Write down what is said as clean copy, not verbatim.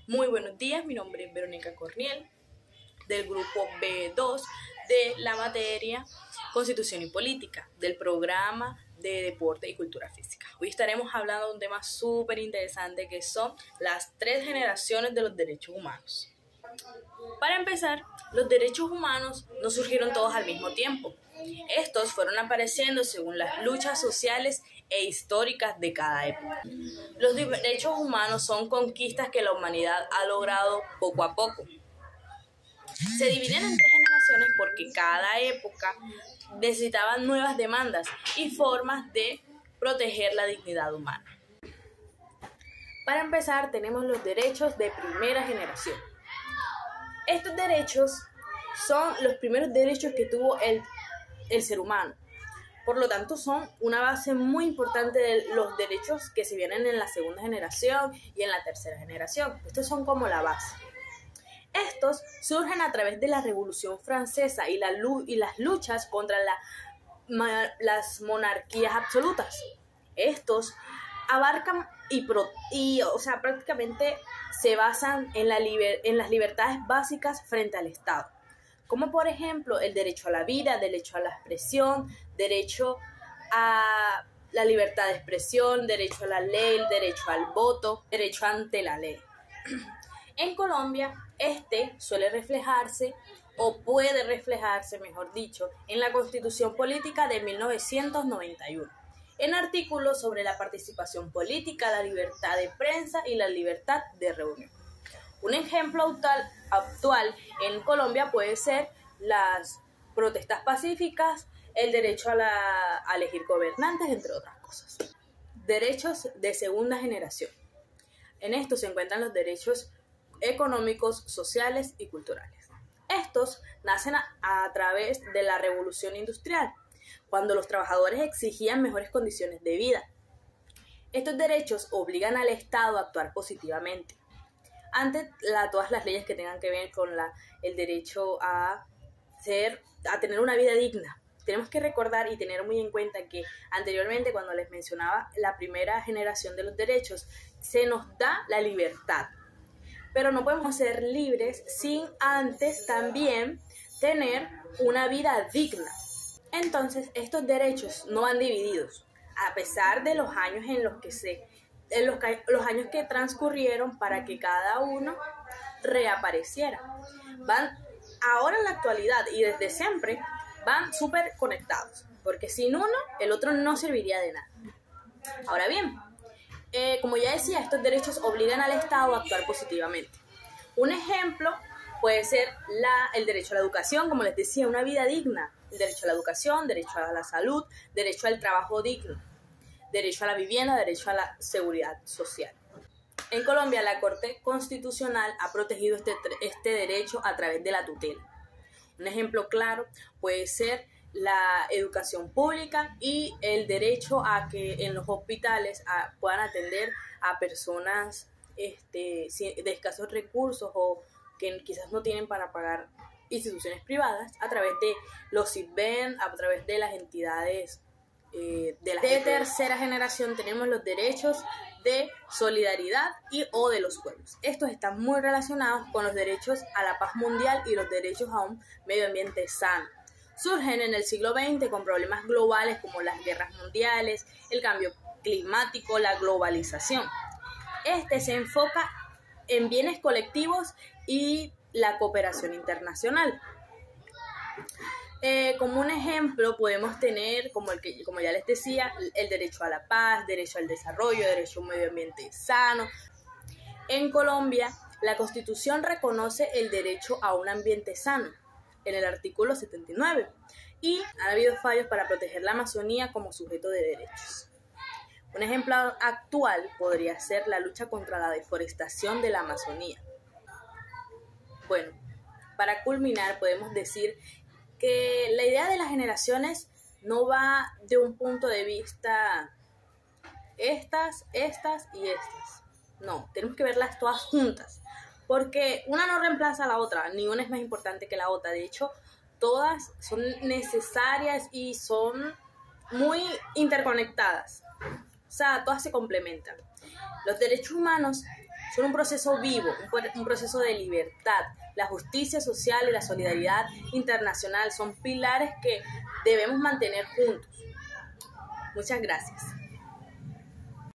Muy buenos días, mi nombre es Verónica Corniel, del grupo B2 de la materia Constitución y Política, del programa de Deporte y Cultura Física. Hoy estaremos hablando de un tema súper interesante que son las 3 generaciones de los derechos humanos. Para empezar, los derechos humanos no surgieron todos al mismo tiempo. Estos fueron apareciendo según las luchas sociales e históricas de cada época. Los derechos humanos son conquistas que la humanidad ha logrado poco a poco. Se dividen en 3 generaciones porque cada época necesitaba nuevas demandas y formas de proteger la dignidad humana. Para empezar, tenemos los derechos de primera generación. Estos derechos son los primeros derechos que tuvo el ser humano. Por lo tanto, son una base muy importante de los derechos que se vienen en la segunda generación y en la tercera generación. Estos son como la base. Estos surgen a través de la Revolución Francesa y las luchas contra las monarquías absolutas. Estos abarcan prácticamente se basan en las libertades básicas frente al Estado, como por ejemplo el derecho a la vida, derecho a la expresión, derecho a la libertad de expresión, derecho a la ley, derecho al voto, derecho ante la ley. En Colombia, suele reflejarse, o puede reflejarse, mejor dicho, en la Constitución Política de 1991, en artículos sobre la participación política, la libertad de prensa y la libertad de reunión. Un ejemplo actual en Colombia puede ser las protestas pacíficas, el derecho a elegir gobernantes, entre otras cosas. Derechos de segunda generación. En esto se encuentran los derechos económicos, sociales y culturales. Estos nacen a través de la Revolución Industrial, cuando los trabajadores exigían mejores condiciones de vida. Estos derechos obligan al Estado a actuar positivamente ante todas las leyes que tengan que ver con el derecho a tener una vida digna. Tenemos que recordar y tener muy en cuenta que anteriormente, cuando les mencionaba la primera generación de los derechos, se nos da la libertad, pero no podemos ser libres sin antes también tener una vida digna. Entonces, estos derechos no van divididos, a pesar de los años los años que transcurrieron para que cada uno reapareciera. Van ahora en la actualidad y desde siempre van súper conectados, porque sin uno el otro no serviría de nada. Ahora bien, como ya decía, estos derechos obligan al Estado a actuar positivamente. Un ejemplo puede ser el derecho a la educación, como les decía, una vida digna. El derecho a la educación, derecho a la salud, derecho al trabajo digno, derecho a la vivienda, derecho a la seguridad social. En Colombia, la Corte Constitucional ha protegido este derecho a través de la tutela. Un ejemplo claro puede ser la educación pública y el derecho a que en los hospitales puedan atender a personas de escasos recursos o que quizás no tienen para pagar instituciones privadas, a través de los SIDVEN, a través de las entidades de tercera generación. Tenemos los derechos de solidaridad o de los pueblos. Estos están muy relacionados con los derechos a la paz mundial y los derechos a un medio ambiente sano. Surgen en el siglo XX con problemas globales como las guerras mundiales, el cambio climático, la globalización. Se enfoca en bienes colectivos y la cooperación internacional. Como un ejemplo podemos tener, como ya les decía, el derecho a la paz, derecho al desarrollo, derecho a un medio ambiente sano. En Colombia, la Constitución reconoce el derecho a un ambiente sano en el artículo 79 y ha habido fallos para proteger la Amazonía como sujeto de derechos. Un ejemplo actual podría ser la lucha contra la deforestación de la Amazonía. Bueno, para culminar podemos decir que la idea de las generaciones no va de un punto de vista estas y estas. No, tenemos que verlas todas juntas, porque una no reemplaza a la otra, ni una es más importante que la otra. De hecho, todas son necesarias y son muy interconectadas. O sea, todas se complementan. Los derechos humanos son un proceso vivo, un proceso de libertad. La justicia social y la solidaridad internacional son pilares que debemos mantener juntos. Muchas gracias.